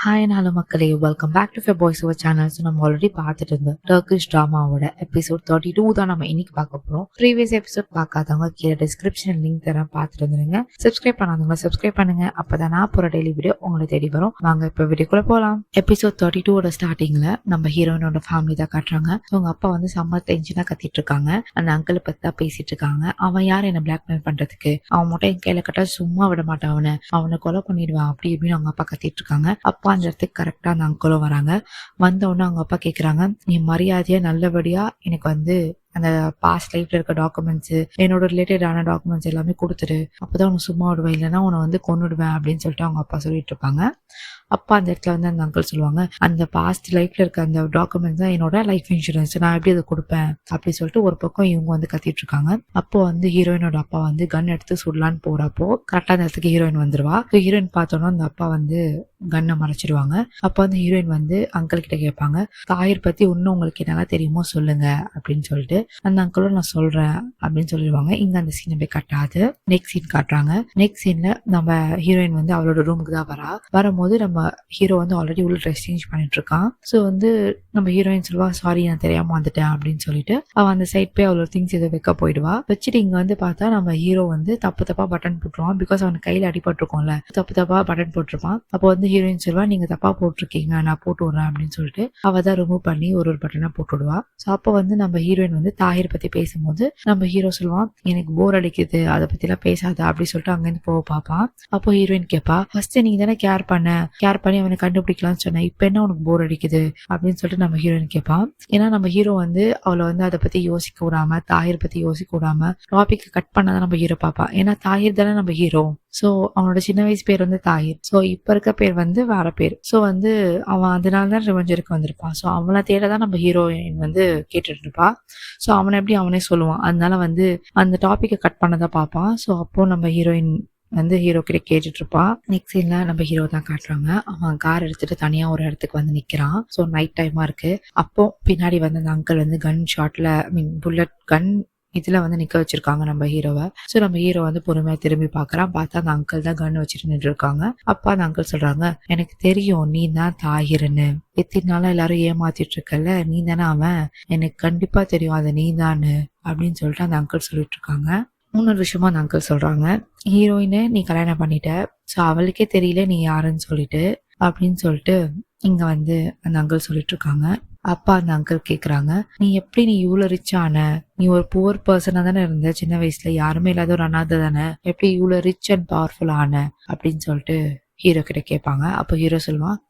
Hi hello மக்களே, welcome back to for boys our channel. So நம்ம already பார்த்துட்டு இருந்தோம் டர்க்கிஷ் ட்ராமாவோட எபிசோட் 32 தான் நம்ம இன்னைக்கு பார்க்க போகிறோம். ப்ரீவியஸ் எபிசோட் பார்க்காதவங்க கீழே டிஸ்கிரிப்ஷன் லிங்க் தரேன், பார்த்துட்டு வந்துருங்க. சப்ஸ்கிரைப் பண்ணாதவங்க சப்ஸ்கிரைப் பண்ணுங்க, அப்பதான் நான் போகிற டெய்லி வீடியோ உங்களை தேடி வரும். வாங்க இப்போ வீடியோக்குள்ள போகலாம். எபிசோட் 32 ஸ்டார்டிங்ல நம்ம ஹீரோயினோட ஃபேமிலி தான் காட்டுறாங்க. அவங்க அப்பா வந்து செம்ம டென்ஷனாக கத்திட்டு இருக்காங்க. அந்த அங்கிளை பத்தி தான் பேசிட்டு இருக்காங்க. அவன் யார் என்ன பிளாக்மெயில் பண்றதுக்கு, அவன் மட்டும் என் கையில கட்டா சும்மா விட மாட்டான், அவனை கொலை பண்ணிடுவான் அப்படி இப்படின்னு அவங்க அப்பா கத்திட்டு இருக்காங்க. அப்பா அந்த இடத்துக்கு கரெக்டா அந்த அங்கிளும் வராங்க. வந்த உடனே அவங்க அப்பா கேக்குறாங்க, நீ மரியாதையா நல்லபடியா எனக்கு வந்து அந்த பாஸ்ட் லைஃப்ல இருக்க டாக்குமெண்ட்ஸ், என்னோட ரிலேட்டடான டாக்குமெண்ட்ஸ் எல்லாமே கொடுத்துரு, அப்பதான் உனக்கு சும்மா விடுவேன், இல்லைன்னா உன்னை வந்து கொன்னுடுவேன் அப்படின்னு சொல்லிட்டு அவங்க அப்பா சொல்லிட்டு இருப்பாங்க. அப்பா அந்த இடத்துல வந்து அந்த அங்கிள் சொல்லுவாங்க, அந்த பாஸ்ட் லைஃப்ல இருக்க அந்த டாக்குமெண்ட்ஸ் தான் என்னோட லைஃப் இன்சூரன்ஸ், நான் எப்படி அதை கொடுப்பேன் அப்படின்னு சொல்லிட்டு ஒரு பக்கம் இவங்க வந்து கத்திட்டு இருக்காங்க. அப்போ வந்து ஹீரோயினோட அப்பா வந்து கன் எடுத்து சுடலான்னு போறப்போ கரெக்டா அந்த இடத்துக்கு ஹீரோயின் வந்துருவா. ஹீரோயின் பார்த்தோன்னா அந்த அப்பா வந்து கன்னை மறைச்சிடுவாங்க. அப்போ வந்து ஹீரோயின் வந்து அங்கிள் கிட்ட கேட்பாங்க, தாயர் பத்தி இன்னும் உங்களுக்கு என்னெல்லாம் தெரியுமோ சொல்லுங்க அப்படின்னு சொல்லிட்டு. அந்த அங்கிளும் நான் சொல்றேன் அப்படின்னு சொல்லிடுவாங்க. இங்க அந்த சீன் அப்படியே கட்டாது, நெக்ஸ்ட் சீன் காட்டுறாங்க. நெக்ஸ்ட் சீன்ல நம்ம ஹீரோயின் வந்து அவளோட ரூமுக்கு தான் வரும்போது நம்ம ஹீரோ வந்து ஆல்ரெடி உள்ள ட்ரெஸ் சேஞ்ச் பண்ணிட்டு இருக்கான். ஸோ வந்து நம்ம ஹீரோயின் சொல்லுவா, சாரி நான் தெரியாம வந்துட்டேன் அப்படின்னு சொல்லிட்டு அவன் அந்த சைட் போய் அவ்வளோ திங்ஸ் எதை வைக்க போயிடுவா. வச்சுட்டு இங்க வந்து பார்த்தா நம்ம ஹீரோ வந்து தப்பா பட்டன் போட்டுருவான். பிகாஸ் அவனுக்கு கையில அடிபட்டிருக்கோம்ல, தப்பா பட்டன் போட்டிருப்பான். அப்போ வந்து ஹீரோயின் சொல்லுவா, நீங்க தப்பா போட்டிருக்கீங்க, நான் போட்டு விடுறேன் அப்படின்னு சொல்லிட்டு அவ தான் ரிமூவ் பண்ணி ஒரு பட்டனா போட்டு விடுவா. ஸோ அப்போ வந்து நம்ம ஹீரோயின் வந்து தாகிர் பத்தி பேசும்போது நம்ம ஹீரோ சொல்லுவான், எனக்கு போர் அடிக்குது, அதை பத்தி எல்லாம் பேசாத அப்படி சொல்லிட்டு அங்கிருந்து போக பார்ப்பான். அப்போ ஹீரோயின் கேட்பா, ஃபர்ஸ்ட் நீங்க தானே கேர் பண்ணி அவனை கண்டுபிடிக்கலாம்னு சொன்னேன், இப்ப என்ன உனக்கு போர் அடிக்குது அப்படின்னு சொல்லிட்டு நம்ம ஹீரோயின் கேட்பான். ஏன்னா நம்ம ஹீரோ வந்து அவளை வந்து அதை பத்தி யோசிக்க விடாம, தாகிர் பத்தி யோசிக்க விடாம டாபிக் கட் பண்ணாதான் நம்ம ஹீரோ பாப்பா. ஏன்னா தாகிர் தானே நம்ம ஹீரோ. சோ அவனோட சின்ன வயசு பேர் வந்து தாகிர். சோ இப்ப இருக்க பேர் வந்து வேற பேர். சோ வந்து அவன் அதனாலதான் ரிவெஞ்ச் எடுக்க வந்திருப்பான். சோ அவனை தேடதான் நம்ம ஹீரோயின் வந்து கேட்டுட்டு இருப்பா. சோ அவனை எப்படி அவனே சொல்லுவான், அதனால வந்து அந்த டாபிக்கை கட் பண்ணதான் பார்ப்பான். சோ அப்போ நம்ம ஹீரோயின் வந்து ஹீரோ கிட்ட கேட்டுட்டு இருப்பான். நெக்ஸ்ட் சீன்ல நம்ம ஹீரோ தான் காட்டுறாங்க. அவன் கார் எடுத்துட்டு தனியா ஒரு இடத்துக்கு வந்து நிக்கிறான். சோ நைட் டைமா இருக்கு. அப்போ பின்னாடி வந்து அந்த அங்கிள் வந்து கன் ஷாட்ல புல்லட் கன் இதுல வந்து நிக்க வச்சிருக்காங்க நம்ம ஹீரோவை. சோ நம்ம ஹீரோ வந்து பொறுமையா திரும்பி பாக்குறான். பார்த்தா அந்த அங்கிள் தான் கன் வச்சுட்டு நின்று இருக்காங்க. அப்பா அந்த அங்கிள் சொல்றாங்க, எனக்கு தெரியும் நீ தான் தாகிர்னு, எத்தனை நாளா எல்லாரும் ஏமாத்திட்டு இருக்கல, நீ தானே அவன், எனக்கு கண்டிப்பா தெரியும் அது நீ தானு அப்படின்னு சொல்லிட்டு அந்த அங்கிள் சொல்லிட்டு இருக்காங்க. இன்னொரு விஷயமா அந்த அங்கிள் சொல்றாங்க, ஹீரோயினை நீ கல்யாணம் பண்ணிட்ட, சோ அவளுக்கே தெரியல நீ யாருன்னு சொல்லிட்டு அப்படின்னு சொல்லிட்டு இங்க வந்து அந்த அங்கிள் சொல்லிட்டு இருக்காங்க. அப்பா அந்த அங்கிள் கேக்குறாங்க, நீ இவ்வளவு ரிச் ஆன, நீ ஒரு புவர் பர்சனா தானே இருந்த, சின்ன வயசுல யாருமே இல்லாத ஒரு அனாதை தானே, எப்படி இவ்வளவு ரிச் அண்ட் பவர்ஃபுல் ஆன அப்படின்னு சொல்லிட்டு ஹீரோ கிட்ட கேட்பாங்க. அப்போ ஹீரோ சொல்லுவான்,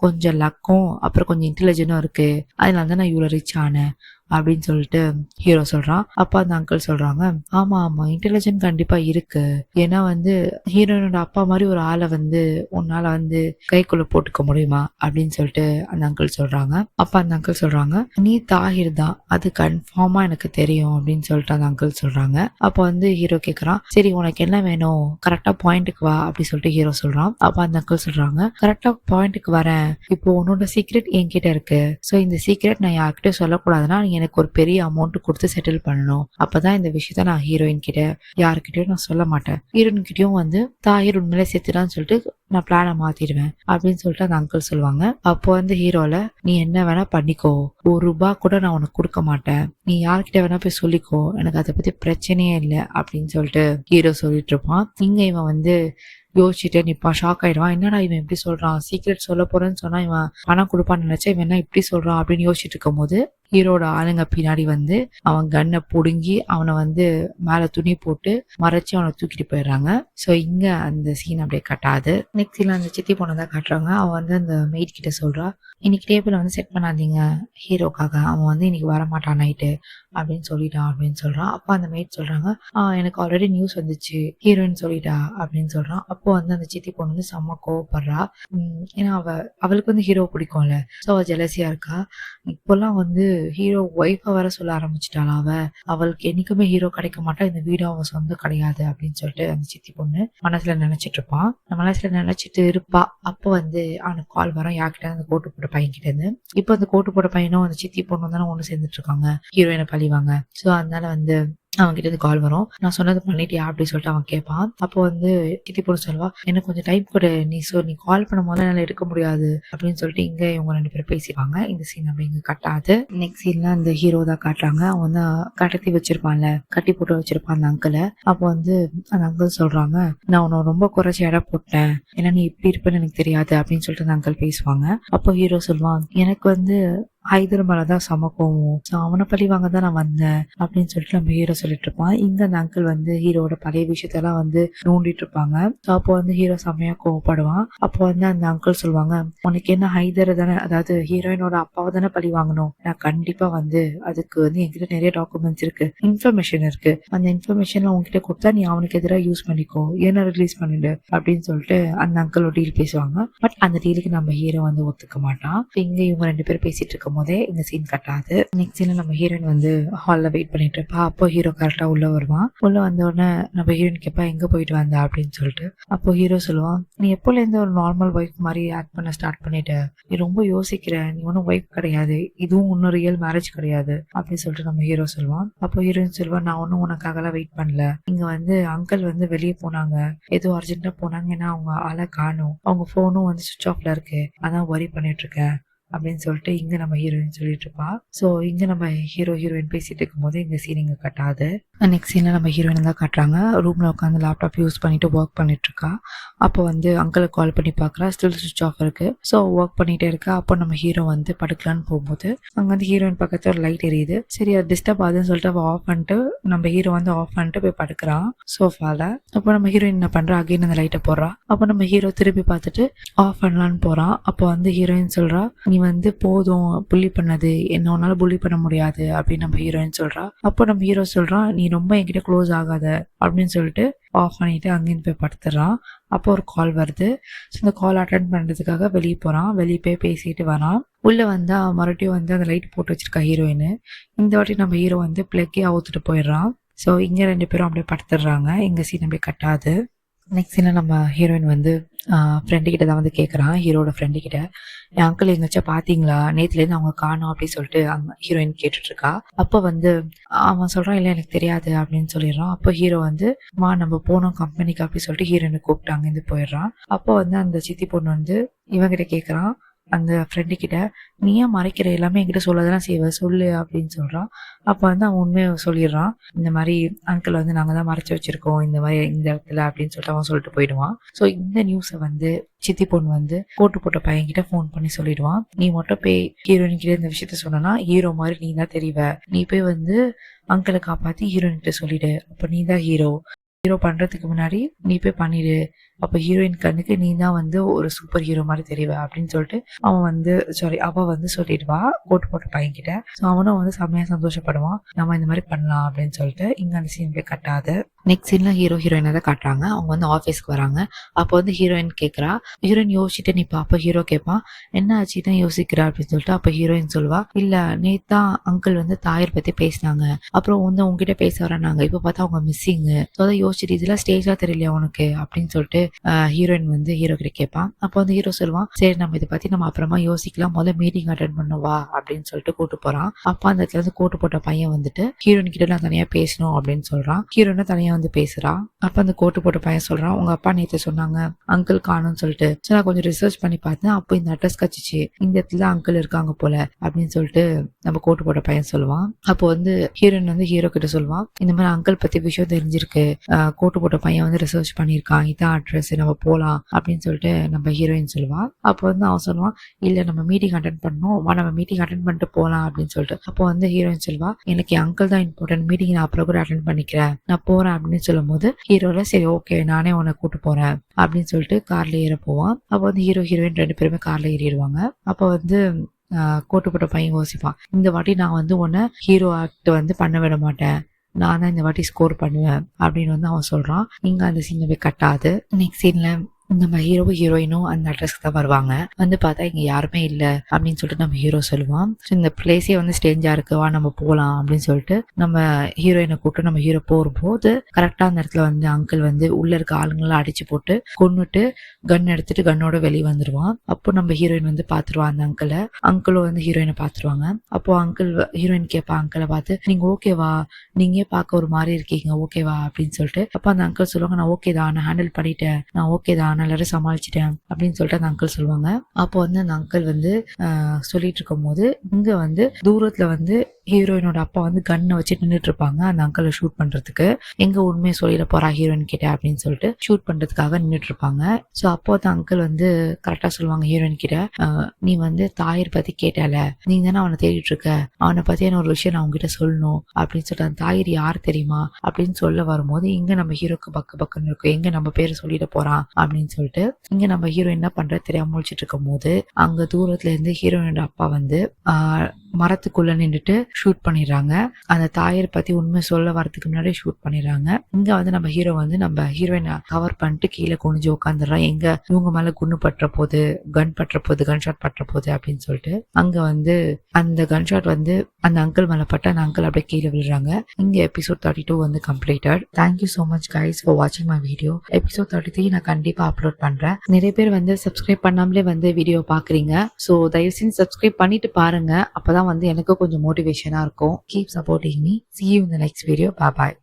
கொஞ்சம் லக்கும் அப்புறம் கொஞ்சம் இன்டெலிஜென்டும் இருக்கு, அதனால தான் நான் இவ்வளவு ரிச் ஆனேன் அப்படின்னு சொல்லிட்டு ஹீரோ சொல்றான். அப்பா அந்த அங்கிள் சொல்றாங்க, ஆமா இன்டெலிஜென்ட் கண்டிப்பா இருக்கு, ஏன்னா வந்து ஹீரோயினோட அப்பா மாதிரி ஒரு ஆளை வந்து உன்னால வந்து கைக்குள்ள போட்டுக்க முடியுமா அப்படின்னு சொல்லிட்டு அந்த அங்கிள் சொல்றாங்க. அப்பா அந்த அங்கிள் சொல்றாங்க, நீ தாகிர் தான், அது கன்ஃபார்மா எனக்கு தெரியும் அப்படின்னு சொல்லிட்டு அந்த அங்கிள் சொல்றாங்க. அப்ப வந்து ஹீரோ கேக்குறான், சரி உனக்கு என்ன வேணும், கரெக்டா பாயிண்ட்டுக்கு வா அப்படி சொல்லிட்டு ஹீரோ சொல்றான். அப்ப அந்த அங்கிள் சொல்றாங்க, கரெக்டா பாயிண்ட்டுக்கு வரேன், இப்போ உன்னோட சீக்ரெட் என்கிட்ட இருக்கு, சோ இந்த சீக்ரெட் நான் யார்கிட்டயும் சொல்லக்கூடாதுன்னா எனக்கு ஒரு பெரிய அமௌண்ட் கொடுத்து செட்டில் பண்ணணும், அப்பதான் இந்த விஷயத்த நான் ஹீரோயின் கிட்ட யாருக்கிட்டயும் நான் சொல்ல மாட்டேன், ஹீரோயின் கிட்டயும் வந்து தாகிர் உண்மையிலே செத்துடான்னு சொல்லிட்டு நான் பிளானை மாத்திடுவேன் அப்படின்னு சொல்லிட்டு அந்த அங்கிள் சொல்லுவாங்க. அப்போ வந்து ஹீரோல, நீ என்ன வேணா பண்ணிக்கோ, ₹1 கூட நான் உனக்கு கொடுக்க மாட்டேன், நீ யார்கிட்ட வேணா போய் சொல்லிக்கோ, எனக்கு அதை பத்தி பிரச்சனையே இல்லை அப்படின்னு சொல்லிட்டு ஹீரோ சொல்லிட்டு இருப்பான். இங்க இவன் வந்து யோசிச்சுட்டு நிப்பான், ஷாக் ஆயிடுவான். என்னடா இவன் இப்படி சொல்றான், சீக்ரெட் சொல்ல போறேன்னு சொன்னா இவன் பணம் கொடுப்பான்னு நினைச்சா இவன் என்ன இப்படி சொல்றான் அப்படின்னு யோசிச்சுட்டு இருக்கும் போது ஹீரோட ஆளுங்க பின்னாடி வந்து அவன் கன்னை புடுங்கி அவனை வந்து மேல துணி போட்டு மறைச்சு அவனை தூக்கிட்டு போயிடுறாங்க. சோ இங்க அந்த சீன் அப்படியே கட்டாது. நெக்ஸ்ட் சீன்ல அந்த சித்தி பொண்ணை தான் காட்டுறாங்க. அவன் வந்து அந்த மெய்ட் கிட்ட சொல்றா, இன்னைக்கு டேபிள் வந்து செட் பண்ணாதீங்க ஹீரோக்காக, அவன் வந்து இன்னைக்கு வரமாட்டான் நைட்டு அப்படின்னு சொல்லிட்டான் அப்படின்னு சொல்றான். அப்ப அந்த மெய்ட் சொல்றாங்க, எனக்கு ஆல்ரெடி நியூஸ் வந்துச்சு, ஹீரோயின் சொல்லிட்டா அப்படின்னு சொல்றான். அப்போ வந்து அந்த சித்தி பொண்ணு வந்து செம்ம கோவப்படுறா. ஏன்னா அவளுக்கு வந்து ஹீரோ பிடிக்கும்ல, சோ அவ ஜெலசியா இருக்கா. இப்பெல்லாம் வந்து ஹீரோ ஒய்ஃபை வர சொல்ல ஆரம்பிச்சுட்டாளா, அவளுக்கு என்னைக்குமே ஹீரோ கிடைக்க மாட்டா, இந்த வீடு அவ சொந்தம் கிடையாது அப்படின்னு சொல்லிட்டு அந்த சித்தி பொண்ணு மனசுல நினைச்சிட்டு இருப்பான். மனசுல நினைச்சிட்டு இருப்பா. அப்போ வந்து அவனுக்கு கால் வரும், யார்கிட்ட அந்த கோட்டு போட்ட பையன் கிட்ட இருந்து. இப்போ அந்த கோட்டு போட்ட பையனும் அந்த சித்தி பொண்ணும் தானே ஒண்ணு சேர்ந்துட்டு இருக்காங்க ஹீரோயினை பழிவாங்க. சோ அதனால வந்து அவன்கிட்ட இருந்து கால் வரும். நான் சொன்னது பண்ணிட்டியா அப்படின்னு சொல்லிட்டு அவன் கேட்பான். அப்போ வந்து சித்தி பொண்ணு சொல்லுவா, எனக்கு கொஞ்சம் டைம் கொடு, நீ கால் பண்ணும்போது என்னால எடுக்க முடியாது அப்படின்னு சொல்லிட்டு இங்க இவங்க 2 பேரும் பேசிப்பாங்க. இந்த சீன் அப்படி இங்க கட்டாது. நெக்ஸ்ட் சீன்ல அந்த ஹீரோ தான் காட்டுறாங்க. அவன் வந்து கடத்தி வச்சிருப்பான்ல, கட்டி போட்டு வச்சிருப்பான் அந்த அங்கிள. அப்போ வந்து அந்த அங்கிள் சொல்றாங்க, நான் உன்னை ரொம்ப குறைச்சி எடை போட்டேன், ஏன்னா நீ இப்படி இருப்பேன்னு எனக்கு தெரியாது அப்படின்னு சொல்லிட்டு அந்த அங்கிள் பேசுவாங்க. அப்போ ஹீரோ சொல்லுவான், எனக்கு வந்து ஹைதர் மேலதான் செம கோவம், ஸோ அவனை பழி வாங்க தான் நான் வந்தேன் அப்படின்னு சொல்லிட்டு நம்ம ஹீரோ சொல்லிட்டு இருப்பான். இங்க அந்த அங்கிள் வந்து ஹீரோட பழைய விஷயத்தெல்லாம் வந்து நோண்டிட்டு இருப்பாங்க. ஸோ அப்போ வந்து ஹீரோ செம்மையா கோவப்படுவான். அப்போ வந்து அந்த அங்கிள் சொல்லுவாங்க, உனக்கு என்ன ஹைதர் தானே, அதாவது ஹீரோயினோட அப்பாவை தானே பழி வாங்கணும், நான் கண்டிப்பா வந்து அதுக்கு வந்து என்கிட்ட நிறைய டாக்குமெண்ட்ஸ் இருக்கு, இன்ஃபர்மேஷன் இருக்கு, அந்த இன்ஃபர்மேஷன் உங்ககிட்ட கொடுத்தா நீ அவனுக்கு எதிராக யூஸ் பண்ணிக்கோ, என்ன ரிலீஸ் பண்ணிடு அப்படின்னு சொல்லிட்டு அந்த அங்கிளோட டீல் பேசுவாங்க. பட் அந்த டீலுக்கு நம்ம ஹீரோ வந்து ஒத்துக்க மாட்டான். இங்க இவங்க 2 பேரும் பேசிட்டு இருக்கும் போதே இந்த சீன் கட்டாது. நெக்ஸ்ட் சீன்ல நம்ம ஹீரோயின் வந்து ஹால்ல வெயிட் பண்ணிட்டு இருப்பா. அப்போ ஹீரோ கரெக்டா உள்ள வருவான். உள்ள வந்த உடனே நம்ம ஹீரோயின் கேட்பா, எங்க போயிட்டு வந்தா அப்படின்னு சொல்லிட்டு. அப்போ ஹீரோ சொல்லுவான், நீ எப்போல இருந்து ஒரு நார்மல் ஒய்ஃப் மாதிரி ஆக்ட் பண்ண ஸ்டார்ட் பண்ணிட்ட, நீ ரொம்ப யோசிக்கிற, நீ ஒன்னும் ஒய்ஃப் கிடையாது, இதுவும் இன்னும் ரியல் மேரேஜ் கிடையாது அப்படின்னு சொல்லிட்டு நம்ம ஹீரோ சொல்லுவான். அப்போ ஹீரோயின் சொல்லுவான், நான் ஒன்னும் உனக்காகலாம் வெயிட் பண்ணல, இங்க வந்து அங்கிள் வந்து வெளியே போனாங்க, ஏதோ அர்ஜென்ட்டா போனாங்க, ஏன்னா அவங்க ஆளை காணும், அவங்க போனும் வந்து சுவிச் ஆஃப்ல இருக்கு, அதான் ஒரி பண்ணிட்டு இருக்கேன் அப்படின்னு சொல்லிட்டு இங்க நம்ம ஹீரோயின் சொல்லிட்டு இருப்பா. சோ இங்க நம்ம ஹீரோயின் பேசிட்டு இருக்கும் போது இந்த சீன் இங்க கட்டாது. நெக்ஸ்ட் சீன்ல நம்ம ஹீரோயின் தான் காட்டுறாங்க. ரூம்ல உட்காந்து லேப்டாப் யூஸ் பண்ணிட்டு ஒர்க் பண்ணிட்டு இருக்கா. அப்போ வந்து அங்கிளுக்கு கால் பண்ணி பாக்குறா, ஸ்டில் சுவிச் ஆஃப் இருக்கு. ஸோ ஒர்க் பண்ணிட்டே இருக்கா. அப்போ நம்ம ஹீரோ வந்து படுக்கலான்னு போகும்போது அங்க வந்து ஹீரோயின் பக்கத்துல ஒரு லைட் எரியுது. சரி அது டிஸ்டர்ப் ஆகுதுன்னு சொல்லிட்டு அவ ஆஃப் பண்ணிட்டு நம்ம ஹீரோ வந்து ஆஃப் பண்ணிட்டு போய் படுக்கிறான் சோஃபால. அப்போ நம்ம ஹீரோயின் என்ன பண்றா, அகைன் அந்த லைட்டை போடுறா. அப்போ நம்ம ஹீரோ திருப்பி பார்த்துட்டு ஆஃப் பண்ணலான்னு போறான். அப்போ வந்து ஹீரோயின் சொல்றா, நீ வந்து போதும் புள்ளி பண்ணது, என்ன உன்னால புள்ளி பண்ண முடியாது அப்படின்னு நம்ம ஹீரோயின் சொல்றா. அப்போ நம்ம ஹீரோ சொல்றான், நீ ரொம்ப என்கிட்ட க்ளோஸ் ஆகாத அப்படின்னு சொல்லிட்டு ஆஃப் பண்ணிட்டு அங்கேயும் போய் படுத்துறான். அப்போ ஒரு கால் வருது. ஸோ இந்த கால் அட்டன் பண்றதுக்காக வெளியே போறான். வெளியே போய் பேசிட்டு வரான். உள்ள வந்தா மறுபடியும் வந்து அந்த லைட் போட்டு வச்சிருக்கா ஹீரோயின். இந்த வாட்டி நம்ம ஹீரோ வந்து பிளக்கே அவுத்துட்டு போயிடுறான். ஸோ இங்க 2 பேரும் அப்படியே படுத்துடுறாங்க. இங்க சீன் அப்படியே கட்டாது. நெக்ஸ்ட் சீன்ல நம்ம ஹீரோயின் வந்து ஃப்ரெண்டு கிட்ட தான் வந்து கேட்குறான், ஹீரோட ஃப்ரெண்டு கிட்ட, என் அங்கிள் எங்கேயாச்சும் பார்த்தீங்களா, நேற்றுலேருந்து அவங்க காணோம் அப்படின்னு சொல்லிட்டு அங்கே ஹீரோயின் கேட்டுட்டு இருக்கா. அப்போ வந்து அவன் சொல்கிறான், இல்லை எனக்கு தெரியாது அப்படின்னு சொல்லிடுறான். அப்போ ஹீரோ வந்து, நம்ம போனோம் கம்பெனிக்கு அப்படின்னு சொல்லிட்டு ஹீரோயினை கூப்பிட்டு அங்கேருந்து போயிடுறான். அப்போ வந்து அந்த சித்தி பொண்ணு வந்து இவங்கிட்ட கேட்குறான், அந்த ஃப்ரெண்டு கிட்ட, நீ ஏன் மறைக்கிற, எல்லாமே என்கிட்ட சொல்லதான் செய்வ, சொல்லு அப்படின்னு சொல்றான். அப்ப வந்து அவன் உண்மையை சொல்லிடுறான். இந்த மாதிரி அங்கிள் வந்து நாங்க தான் மறைச்சு வச்சிருக்கோம் இந்த மாதிரி இந்த இடத்துல அப்படின்னு சொல்லிட்டு அவன் சொல்லிட்டு போயிடுவான். ஸோ இந்த நியூஸை வந்து சித்தி பொண்ணு வந்து கோட்டு போட்ட பையன் கிட்ட ஃபோன் பண்ணி சொல்லிடுவான், நீ மட்டும் போய் ஹீரோயின் கிட்ட இந்த விஷயத்த சொன்னா ஹீரோ மாதிரி நீ தான் தெரிவ, நீ போய் வந்து அங்கிளை காப்பாத்தி ஹீரோயின் கிட்ட சொல்லிடு, அப்ப நீ தான் ஹீரோ பண்றதுக்கு முன்னாடி நீ போய் பண்ணிடு, அப்ப ஹீரோயின் கண்ணுக்கு நீ தான் வந்து ஒரு சூப்பர் ஹீரோ மாதிரி தெரிவ அப்படின்னு சொல்லிட்டு அவ வந்து சொல்லிடுவா கோட்டு போட்ட பையன் கிட்ட. ஸோ அவனும் வந்து செம்மையா சந்தோஷப்படுவான், நம்ம இந்த மாதிரி பண்ணலாம் அப்படின்னு சொல்லிட்டு. இங்க அந்த சீன் போய் கட்டாது. நெக்ஸ்ட் சீன்ல ஹீரோயினை தான் காட்டுறாங்க. அவங்க வந்து ஆஃபீஸ்க்கு வராங்க. அப்போ வந்து ஹீரோயின் கேட்குறா, ஹீரோயின் யோசிச்சுட்டு நிப்பா. அப்போ ஹீரோ கேட்பான், என்ன ஆச்சுதான் யோசிக்கிறா அப்படின்னு சொல்லிட்டு. அப்போ ஹீரோயின் சொல்லுவா, இல்ல நேத்தான் அங்கிள் வந்து தாயர் பத்தி பேசினாங்க, அப்புறம் வந்து உங்ககிட்ட பேச வராங்க, இப்ப பார்த்தா அவங்க மிஸ்ஸிங், அதான் யோசிச்சுட்டு இதெல்லாம் ஸ்டேஜா தெரியலையா உனக்கு அப்படின்னு சொல்லிட்டு ஹீரோயின் வந்து ஹீரோ கிட்ட கேட்பான். அப்போ வந்து ஹீரோ சொல்லுவான், சரி நம்ம இதை பத்தி நம்ம அப்புறமா யோசிக்கலாம், முதல்ல மீட்டிங் அட்டென்ட் பண்ணுவா அப்படின்னு சொல்லிட்டு கூட்டு போறான். அப்போ அந்த இடத்துல இருந்து கோட்டு போட்ட பையன் வந்துட்டு ஹீரோயின் கிட்ட நான் தனியா பேசணும் அப்படின்னு சொல்றான். ஹீரோயினை தனியா வந்து பேசுறான். அப்ப அந்த கோட்டு போட்ட பையன் சொல்றான், உங்க அப்பா நேத்து சொன்னாங்க அங்கிள் காணும்னு சொல்லிட்டு, சரி நான் கொஞ்சம் ரிசர்ச் பண்ணி பார்த்தேன், அப்போ இந்த அட்ரஸ் கச்சிச்சு, இந்த இடத்துல அங்கிள் இருக்காங்க போல அப்படின்னு சொல்லிட்டு நம்ம கோட்டு போட்ட பையன் சொல்லுவான். அப்போ வந்து ஹீரோயின் வந்து ஹீரோ கிட்ட சொல்லுவான், இந்த மாதிரி அங்கிள் பத்தி விஷயம் தெரிஞ்சிருக்கு, கோட்டு போட்ட பையன் வந்து ரிசர்ச் பண்ணியிருக்கான், இதான் அட்ரஸ், நம்ம போலாம் அப்படின்னு சொல்லிட்டு நம்ம ஹீரோயின் சொல்லுவான். அப்போ வந்து அவன் சொல்லுவான், இல்ல நம்ம மீட்டிங் அட்டென்ட் பண்ணணும், நம்ம மீட்டிங் அட்டென்ட் பண்ணிட்டு போலாம் அப்படின்னு சொல்லிட்டு. அப்போ வந்து ஹீரோயின் சொல்லுவா, எனக்கு அங்கிள் தான் இம்பார்ட்டன்ட், மீட்டிங் நான் அப்புறம் கூட அட்டென்ட் பண்ணிக்கிறேன், நான் போறேன் அப்படின்னு சொல்லும் போது ஹீரோல சரி ஓகே நானே உன்னை கூட்டு போறேன் அப்படின்னு சொல்லிட்டு கார்ல ஏற போவான். அப்போ வந்து ஹீரோயின் 2 பேருமே கார்ல ஏறிடுவாங்க. அப்போ வந்து கோட்டு போட்ட பையன் யோசிப்பான், இந்த வாட்டி நான் வந்து உன்னை ஹீரோ ஆக்ட் வந்து பண்ண விட மாட்டேன், நான் தான் இந்த வாட்டி ஸ்கோர் பண்ணுவேன் அப்படின்னு வந்து அவன் சொல்றான். இங்க அந்த சீன் போய் கட்டாது. நெக்ஸ்ட் சீன்ல நம்ம ஹீரோவும் ஹீரோயினும் அந்த அட்ரஸ்க்கு தான் வருவாங்க. வந்து பார்த்தா இங்க யாருமே இல்ல அப்படின்னு சொல்லிட்டு நம்ம ஹீரோ சொல்லுவான். இந்த பிளேஸே வந்து ஸ்டேஞ்சா இருக்கு, வா நம்ம போலாம் அப்படின்னு சொல்லிட்டு நம்ம ஹீரோயினை கூப்பிட்டு நம்ம ஹீரோ போகும்போது கரெக்டா அந்த இடத்துல வந்து அங்கிள் வந்து உள்ள இருக்க ஆளுங்கெல்லாம் அடிச்சு போட்டு கொன்னுட்டு கன் எடுத்துட்டு கன்னோட வெளியே வந்துருவான். அப்போ நம்ம ஹீரோயின் வந்து பாத்துருவான் அந்த அங்கிளும் வந்து ஹீரோயினை பாத்துருவாங்க. அப்போ அங்கிள் ஹீரோயின் கேட்பா அங்கிளை பார்த்து, நீங்க ஓகேவா, நீங்க பார்க்க ஒரு மாதிரி இருக்கீங்க, ஓகேவா அப்படின்னு சொல்லிட்டு. அப்ப அந்த அங்கிள் சொல்லுவாங்க, நான் ஓகே தான், நான் ஹேண்டில் பண்ணிட்டேன், நான் ஓகே தான், நான் எல்லாரும் சமாளிச்சிட்டேன் அப்படின்னு சொல்லிட்டு அந்த அங்கிள் சொல்லுவாங்க. அப்போ வந்து அந்த அங்கிள் வந்து சொல்லிட்டு இருக்கும் போது இங்க வந்து தூரத்துல வந்து ஹீரோயினோட அப்பா வந்து கன்னை வச்சு நின்றுட்டு இருப்பாங்க அந்த அங்கிளை ஷூட் பண்றதுக்கு. எங்க உண்மையை சொல்லிட போறா ஹீரோயின் கிட்ட அப்படின்னு சொல்லிட்டு ஷூட் பண்றதுக்காக நின்றுட்டு இருப்பாங்க. சோ அப்போ அந்த அங்கிள் வந்து கரெக்டா சொல்லுவாங்க ஹீரோயின் கிட்ட, நீ வந்து தாயர் பத்தி கேட்டால, நீ தானே அவனை தேடிட்டு இருக்க, அவனை பத்தியான ஒரு விஷயம் நான் உங்ககிட்ட சொல்லணும் அப்படின்னு சொல்லிட்டு, அந்த தாயர் யார் தெரியுமா அப்படின்னு சொல்ல வரும்போது இங்க நம்ம ஹீரோக்கு பக்குன்னு இருக்கும், எங்க நம்ம பேரை சொல்லிட போறான் அப்படின்னு சொல்லிட்டு. இங்க நம்ம ஹீரோயின் என்ன பண்ற தெரியாம முழிச்சிட்டு இருக்கும் போது அங்க தூரத்துல இருந்து ஹீரோயினோட அப்பா வந்து மரத்துக்குள்ள நின்றுட்டு ஷூட் பண்ணிடுறாங்க. அந்த தாயர் பத்தி உண்மை சொல்ல வரதுக்கு முன்னாடி ஷூட் பண்ணிடுறாங்க. இங்க வந்து நம்ம ஹீரோ வந்து நம்ம ஹீரோயினை கவர் பண்ணிட்டு கீழே குனிஞ்சு உட்காந்துடுறான். எங்க இவங்க மேல குண்டு பற்ற போது, கன் ஷாட் பற்ற போது அப்படின்னு சொல்லிட்டு. அங்க வந்து அந்த கன் ஷாட் வந்து அந்த அங்கிள் மேல பட்டு அந்த அங்கிள் அப்படியே கீழே விழுறாங்க. இங்க எபிசோட் 32 வந்து completed. Thank you so much guys for வாட்சிங் மை வீடியோ. எபிசோட் 33 நான் கண்டிப்பா அப்லோட் பண்றேன். நிறைய பேர் வந்து சப்ஸ்கிரைப் பண்ணாமலே வந்து வீடியோ பாக்குறீங்க. சோ தயவு செஞ்சு சப்ஸ்கிரைப் பண்ணிட்டு பாருங்க, அப்பதான் வந்து எனக்கு கொஞ்சம் மோட்டிவேஷனா இருக்கும். Keep supporting me. See you in the next video. Bye bye.